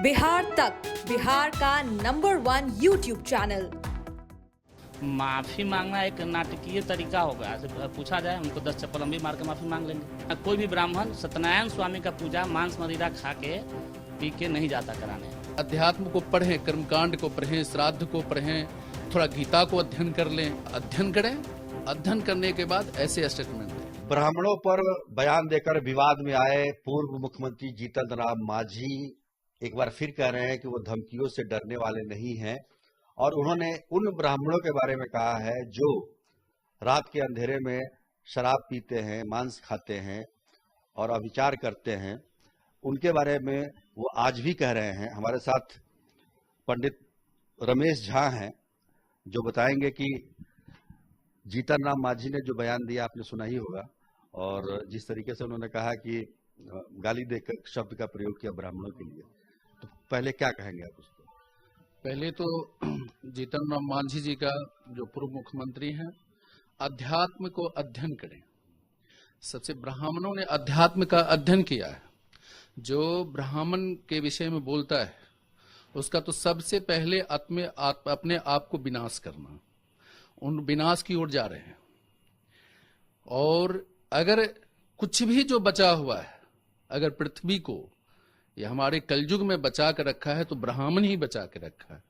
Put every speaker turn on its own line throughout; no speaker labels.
बिहार तक, बिहार का number 1 YouTube channel.
माफी मांगना एक नाटकीय तरीका होगा। पूछा जाए उनको 10 चप्पल हम भी मार के माफी मांग लेंगे। कोई भी ब्राह्मण सत्यनारायण स्वामी का पूजा मांस मदिरा खा के पी के नहीं जाता कराने।
अध्यात्म को पढ़ें, कर्मकांड को पढ़ें, श्राद्ध को पढ़ें, थोड़ा गीता को अध्ययन कर लें, अध्ययन करें। अध्ययन करने के बाद ऐसे स्टेटमेंट दें।
ब्राह्मणों पर बयान देकर विवाद में आए पूर्व मुख्यमंत्री जीतन राम मांझी एक बार फिर कह रहे हैं कि वो धमकियों से डरने वाले नहीं हैं, और उन्होंने उन ब्राह्मणों के बारे में कहा है जो रात के अंधेरे में शराब पीते हैं, मांस खाते हैं और अविचार करते हैं। उनके बारे में वो आज भी कह रहे हैं। हमारे साथ पंडित रमेश झा हैं जो बताएंगे कि जीतन राम मांझी ने जो बयान दिया आपने सुना ही होगा, और जिस तरीके से उन्होंने कहा कि गाली देकर शब्द का प्रयोग किया ब्राह्मणों के लिए, तो पहले क्या कहेंगे आप उसको?
पहले तो जीतन राम मांझी जी का जो पूर्व मुख्यमंत्री हैं, अध्यात्म को अध्ययन करें। सबसे ब्राह्मणों ने अध्यात्म का अध्ययन किया है। जो ब्राह्मण के विषय में बोलता है उसका तो सबसे पहले अपने आप को विनाश करना, उन विनाश की ओर जा रहे हैं। और अगर कुछ भी जो बचा हुआ है, अगर पृथ्वी को या हमारे कलयुग में बचा कर रखा है तो ब्राह्मण ही बचा के रखा है।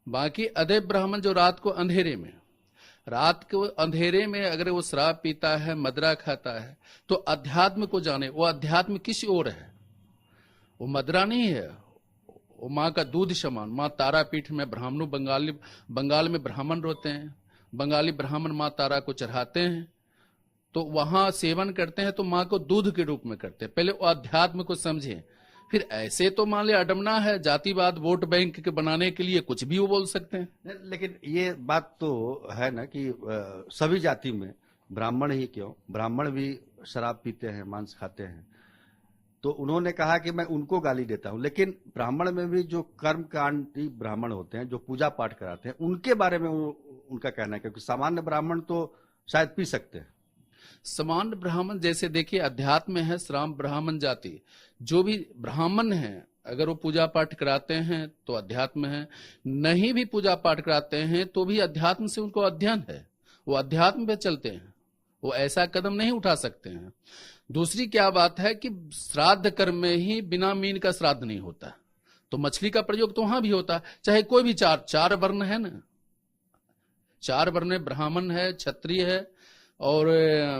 बाकी अदैव ब्राह्मण जो रात को अंधेरे में अगर वो शराब पीता है, मदिरा खाता है, तो अध्यात्म को जाने। वो अध्यात्म किस ओर है? वो मदिरा नहीं है, वो माँ का दूध समान। माँ तारापीठ में बंगाल में ब्राह्मण रोते हैं, बंगाली ब्राह्मण माँ तारा को चढ़ाते हैं, तो वहां सेवन करते हैं तो माँ को दूध के रूप में करते हैं। पहले वो अध्यात्म को समझें। फिर ऐसे तो मान लिया अडमना है, जातिवाद वोट बैंक के बनाने के लिए कुछ भी वो बोल सकते हैं।
लेकिन ये बात तो है ना कि सभी जाति में, ब्राह्मण ही क्यों, ब्राह्मण भी शराब पीते हैं, मांस खाते हैं। तो उन्होंने कहा कि मैं उनको गाली देता हूं, लेकिन ब्राह्मण में भी जो कर्मकांडी ब्राह्मण होते हैं, जो पूजा पाठ कराते हैं, उनके बारे में उनका कहना है, क्योंकि सामान्य ब्राह्मण तो शायद पी सकते हैं।
सामान्य ब्राह्मण जैसे देखिए अध्यात्म है, श्राम ब्राह्मण जाति, जो भी ब्राह्मण है अगर वो पूजा पाठ कराते हैं तो अध्यात्म है, नहीं भी पूजा पाठ कराते हैं तो भी अध्यात्म से उनको अध्ययन है, वो अध्यात्म पे चलते हैं, वो ऐसा कदम नहीं उठा सकते हैं। दूसरी क्या बात है कि श्राद्ध कर्म में ही बिना मीन का श्राद्ध नहीं होता, तो मछली का प्रयोग तो वहां भी होता है। चाहे कोई भी चार वर्ण है ना, 4 वर्ण है, ब्राह्मण है, क्षत्रिय है और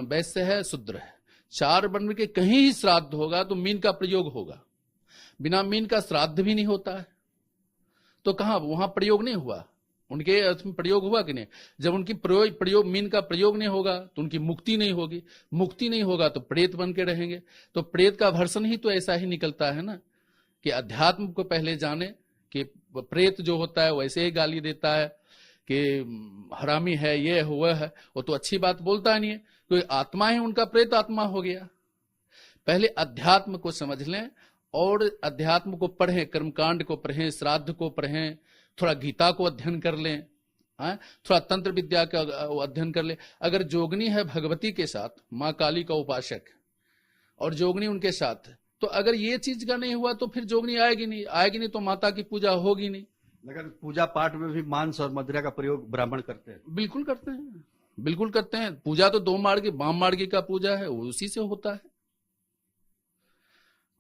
वैश्य है, शूद्र है। 4 वर्ण के कहीं ही श्राद्ध होगा तो मीन का प्रयोग होगा। बिना मीन का श्राद्ध भी नहीं होता है, तो कहां वहां प्रयोग नहीं हुआ, उनके प्रयोग हुआ कि नहीं? जब उनकी प्रयोग मीन का प्रयोग नहीं होगा तो उनकी मुक्ति नहीं होगी, मुक्ति नहीं होगा तो प्रेत बन के रहेंगे। तो प्रेत का भर्सन ही तो ऐसा ही निकलता है ना कि अध्यात्म को पहले जाने कि प्रेत जो होता है वैसे ही गाली देता है कि हरामी है, ये हुआ है, वो तो अच्छी बात बोलता नहीं है, कोई आत्मा ही उनका प्रेत आत्मा हो गया। पहले अध्यात्म को समझ लें और अध्यात्म को पढ़ें, कर्मकांड को पढ़ें, श्राद्ध को पढ़ें, थोड़ा गीता को अध्ययन कर लें, थोड़ा तंत्र विद्या का अध्ययन कर लें। अगर जोगनी है भगवती के साथ, माँ काली का उपासक, और जोगनी उनके साथ, तो अगर ये चीज का नहीं हुआ तो फिर जोगनी आएगी नहीं तो माता की पूजा होगी नहीं।
मगर पूजा पाठ में भी मांस और मदिरा का प्रयोग ब्राह्मण करते हैं।
बिल्कुल करते हैं, बिल्कुल करते हैं। पूजा तो 2 मार्गी, वाम मार्गी का पूजा है, वो उसी से होता है।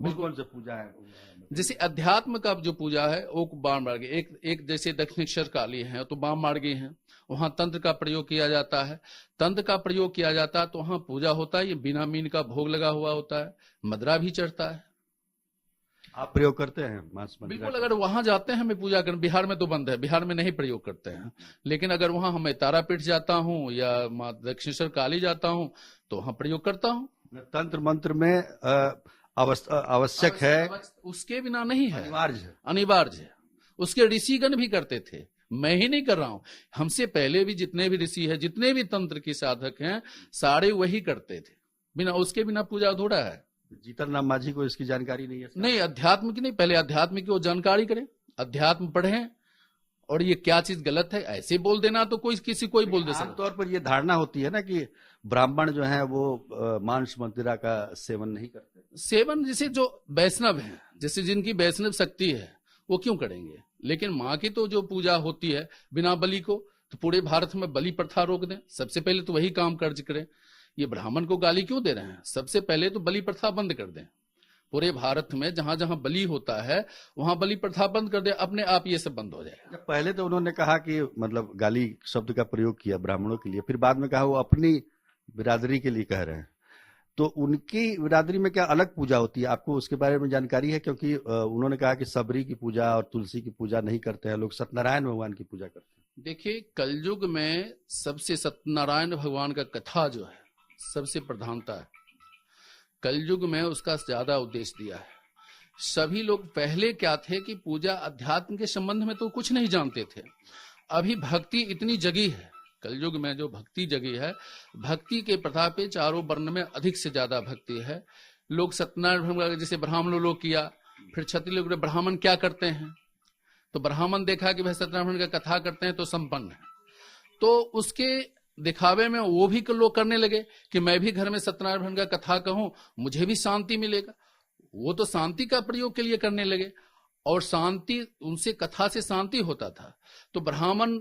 कौन से पूजा है?
जैसे अध्यात्म का जो पूजा है वो वाम मार्गी, एक जैसे दक्षिणेश्वर काली है तो वाम मार्गी है, वहां तंत्र का प्रयोग किया जाता है। तंत्र का प्रयोग किया जाता है तो वहां पूजा होता है, ये बिना मीन का भोग लगा हुआ होता है, मदिरा भी चढ़ता है।
आप प्रयोग करते हैं मांस मदिरा?
बिल्कुल, अगर वहां जाते हैं हमें पूजा करने। बिहार में तो बंद है, बिहार में नहीं प्रयोग करते हैं, लेकिन अगर वहां हमें तारापीठ जाता हूँ या माँ दक्षिणेश्वर काली जाता हूँ तो वहां प्रयोग करता हूँ।
तंत्र मंत्र में आवश्यक है,
उसके बिना नहीं है,
अनिवार्य है।
उसके ऋषिगण भी करते थे, मैं ही नहीं कर रहा हूं, हमसे पहले भी जितने भी ऋषि है, जितने भी तंत्र के साधक हैं, सारे वही करते थे। बिना उसके बिना पूजा अधूरा है।
जीतन राम मांझी को इसकी जानकारी नहीं है?
नहीं, अध्यात्म की नहीं, पहले अध्यात्म की वो जानकारी करें, अध्यात्म पढ़ें, और ये क्या चीज गलत है ऐसे बोल देना तो कोई किसी को ही बोल दे सकता।
आमतौर पर ये धारणा होती है ना कि ब्राह्मण जो है वो मांस मदिरा का सेवन नहीं करते।
सेवन जैसे जो वैष्णव है, जैसे जिनकी वैष्णव शक्ति है, वो क्यों करेंगे? लेकिन माँ की तो जो पूजा होती है बिना बलि को, तो पूरे भारत में बलि प्रथा रोक दें, सबसे पहले तो वही काम कर्ज करें। ये ब्राह्मण को गाली क्यों दे रहे हैं? सबसे पहले तो बलि प्रथा बंद कर दें। पूरे भारत में जहां जहां बलि होता है वहां बलि प्रथा बंद कर दे, अपने आप ये सब बंद हो जाएगा।
पहले तो उन्होंने कहा कि मतलब गाली शब्द का प्रयोग किया ब्राह्मणों के लिए, फिर बाद में कहा वो अपनी बिरादरी के लिए कह रहे हैं। तो उनकी बिरादरी में क्या अलग पूजा होती है? आपको उसके बारे में जानकारी है? क्योंकि उन्होंने कहा कि सबरी की पूजा और तुलसी की पूजा नहीं करते हैं लोग, सत्यनारायण भगवान की पूजा करते हैं।
देखिए, कलयुग में सबसे सत्यनारायण भगवान का कथा जो है सबसे प्रधानता है। कलयुग में उसका ज्यादा उद्देश्य दिया है। सभी लोग पहले क्या थे कि पूजा अध्यात्म के संबंध में तो कुछ नहीं जानते थे। अभी भक्ति इतनी जगी है, कलयुग में जो भक्ति जगी है, भक्ति के प्रथा पे चारों वर्ण में अधिक से ज्यादा भक्ति है। लोग सत्यनारायण भगवान जैसे ब्राह्मणों लोग किया, फिर क्षत्रिय लोग ब्राह्मण क्या करते हैं, तो ब्राह्मण देखा कि भाई सत्यनारायण का कथा करते हैं तो संपन्न है, तो उसके दिखावे में वो भी लोग करने लगे कि मैं भी घर में सत्यनारायण भगवान का कथा कहूं, मुझे भी शांति मिलेगा। वो तो शांति का प्रयोग के लिए करने लगे, और शांति उनसे कथा से शांति होता था। तो ब्राह्मण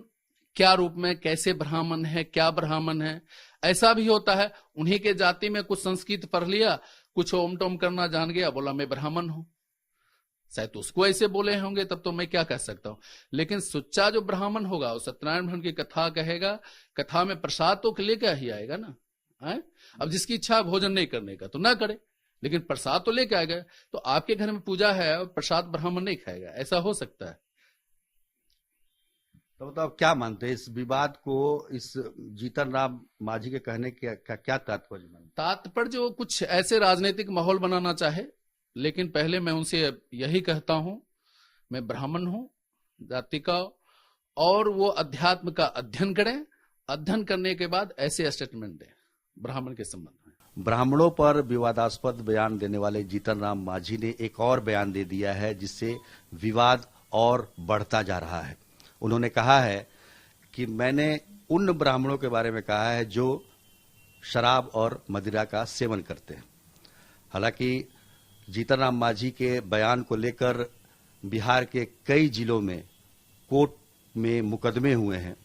क्या रूप में, कैसे ब्राह्मण है, क्या ब्राह्मण है, ऐसा भी होता है। उन्हीं के जाति में कुछ संस्कृत पढ़ लिया, कुछ ओम टोम करना जान गया, बोला मैं ब्राह्मण हूं। शायद उसको ऐसे बोले होंगे, तब तो मैं क्या कह सकता हूं। लेकिन सच्चा जो ब्राह्मण होगा वो सत्यनारायण भगवान की कथा कहेगा। कथा में प्रसाद तो लेकर ही आएगा ना, है? अब जिसकी इच्छा भोजन नहीं करने का तो ना करे, लेकिन प्रसाद तो लेके आएगा। तो आपके घर में पूजा है और प्रसाद ब्राह्मण नहीं खाएगा, ऐसा हो सकता है?
तो आप क्या मानते हैं इस विवाद को, इस जीतन राम मांझी के कहने का क्या तात्पर्य मानते?
तात्पर्य जो कुछ ऐसे राजनीतिक माहौल बनाना चाहे, लेकिन पहले मैं उनसे यही कहता हूं, मैं ब्राह्मण हूं जाति का, और वो अध्यात्म का अध्ययन करें। अध्ययन करने के बाद ऐसे स्टेटमेंट दें ब्राह्मण के संबंध में।
ब्राह्मणों पर विवादास्पद बयान देने वाले जीतन राम मांझी ने एक और बयान दे दिया है, जिससे विवाद और बढ़ता जा रहा है। उन्होंने कहा है कि मैंने उन ब्राह्मणों के बारे में कहा है जो शराब और मदिरा का सेवन करते हैं। हालांकि जीतन राम मांझी के बयान को लेकर बिहार के कई जिलों में कोर्ट में मुकदमे हुए हैं,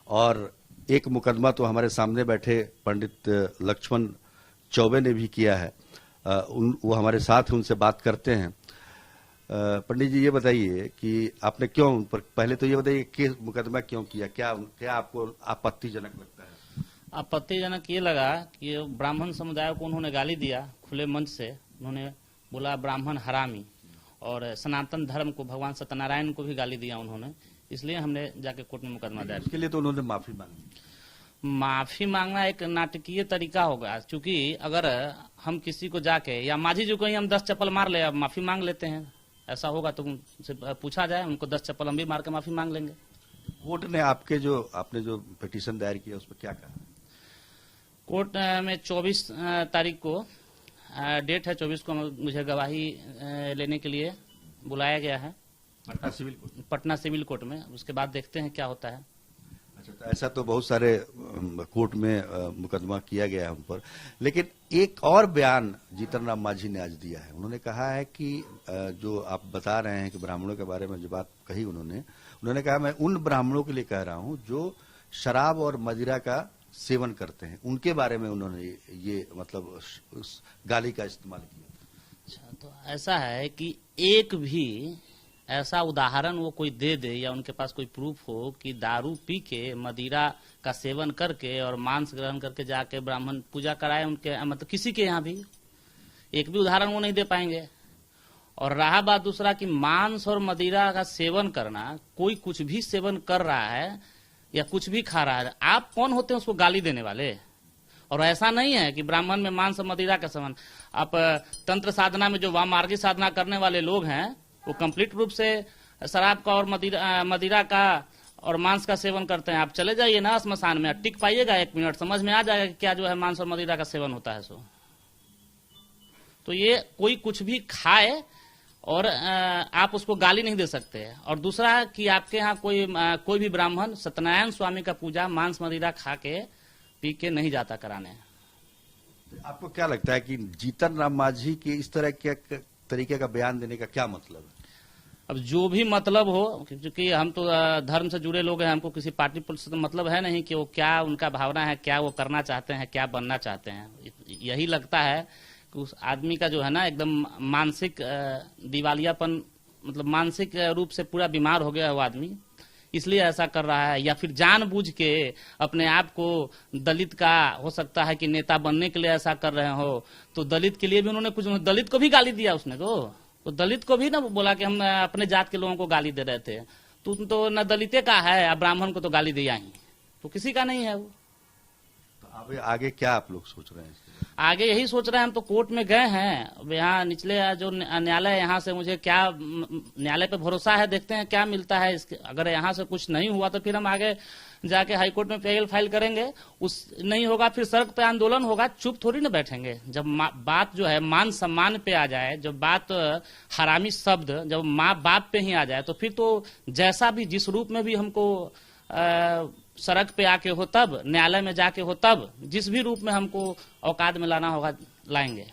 और एक मुकदमा तो हमारे सामने बैठे पंडित लक्ष्मण चौबे ने भी किया है। वो हमारे साथ उनसे बात करते हैं। पंडित जी, ये बताइए कि आपने क्यों, पहले तो ये बताइए कि मुकदमा क्यों किया, क्या आपको आपत्तिजनक लगता है?
आपत्तिजनक ये लगा कि ब्राह्मण समुदाय को उन्होंने गाली दिया खुले मंच से। उन्होंने बोला ब्राह्मण हरामी, और सनातन धर्म को, भगवान सत्यनारायण को भी गाली दिया उन्होंने। इसलिए हमने जाके कोर्ट में मुकदमा दायर।
इसके लिए तो उन्होंने माफी मांगी।
माफी मांगना एक नाटकीय तरीका होगा, क्योंकि अगर हम किसी को जाके, या मांझी जी को ही हम 10 चप्पल मार ले, अब माफी मांग लेते हैं, ऐसा होगा तो उनसे पूछा जाए, उनको 10 चप्पल हम भी मार के माफी मांग लेंगे।
कोर्ट ने आपने जो पिटीशन दायर किया उसमें क्या कहा?
कोर्ट में 24 तारीख को डेट है, 24 को मुझे गवाही लेने के लिए बुलाया गया है पटना सिविल कोर्ट में। उसके बाद देखते हैं क्या होता है।
अच्छा, तो ऐसा तो बहुत सारे कोर्ट में मुकदमा किया गया है उन पर, लेकिन एक और बयान जीतन राम मांझी ने आज दिया है। उन्होंने कहा है कि जो आप बता रहे हैं कि ब्राह्मणों के बारे में जो बात कही उन्होंने कहा मैं उन ब्राह्मणों के लिए कह रहा हूं जो शराब और मदिरा का सेवन करते हैं, उनके बारे में उन्होंने ये मतलब उस गाली का इस्तेमाल किया।
अच्छा, तो ऐसा है कि एक भी ऐसा उदाहरण वो कोई दे दे, या उनके पास कोई प्रूफ हो कि दारू पी के, मदिरा का सेवन करके और मांस ग्रहण करके जाके ब्राह्मण पूजा कराए उनके, मतलब किसी के यहाँ भी एक भी उदाहरण वो नहीं दे पाएंगे। और रहा बात दूसरा कि मांस और मदिरा का सेवन करना, कोई कुछ भी सेवन कर रहा है या कुछ भी खा रहा है, आप कौन होते हैं उसको गाली देने वाले? और ऐसा नहीं है कि ब्राह्मण में मांस और मदिरा का सेवन, आप तंत्र साधना में जो वामार्गी साधना करने वाले लोग हैं वो कंप्लीट रूप से शराब का और मदिरा का और मांस का सेवन करते हैं। आप चले जाइए ना स्मशान में, टिक पाइएगा 1 मिनट, समझ में आ जाएगा कि क्या जो है मांस और मदिरा का सेवन होता है। सो तो ये कोई कुछ भी खाए और आप उसको गाली नहीं दे सकते। और दूसरा कि आपके यहाँ कोई भी ब्राह्मण सत्यनारायण स्वामी का पूजा मांस मदिरा खा के पी के नहीं जाता कराने।
आपको क्या लगता है कि जीतन राम मांझी के इस तरह के तरीके का बयान देने का क्या मतलब है?
अब जो भी मतलब हो, क्योंकि हम तो धर्म से जुड़े लोग हैं, हमको किसी पार्टी पुलिस से तो मतलब है नहीं कि वो क्या उनका भावना है, क्या वो करना चाहते हैं, क्या बनना चाहते हैं। यही लगता है कि उस आदमी का जो है ना एकदम मानसिक दिवालियापन, मतलब मानसिक रूप से पूरा बीमार हो गया है वो आदमी, इसलिए ऐसा कर रहा है। या फिर जानबूझ के अपने आप को दलित का हो सकता है कि नेता बनने के लिए ऐसा कर रहे हो। तो दलित के लिए भी उन्होंने कुछ, दलित को भी गाली दिया उसने, तो दलित को भी ना बोला कि हम अपने जात के लोगों को गाली दे रहे थे। तो न दलिते का है, अब ब्राह्मण को तो गाली दिया ही, तो किसी का नहीं है वो।
तो अब आगे क्या आप लोग सोच रहे हैं?
आगे यही सोच रहे हैं, हम तो कोर्ट में गए हैं। अब यहाँ निचले जो न्यायालय, यहाँ से मुझे क्या, न्यायालय पे भरोसा है, देखते हैं क्या मिलता है इसके। अगर यहाँ से कुछ नहीं हुआ तो फिर हम आगे जाके हाईकोर्ट में पीआईएल फाइल करेंगे। उस नहीं होगा फिर सड़क पे आंदोलन होगा। चुप थोड़ी ना बैठेंगे। जब बात जो है मान सम्मान पे आ जाए, जब बात हरामी शब्द जब माँ बाप पे ही आ जाए, तो फिर तो जैसा भी जिस रूप में भी हमको सड़क पे आके हो तब, न्यायालय में जाके हो तब, जिस भी रूप में हमको औकात में लाना होगा लाएंगे।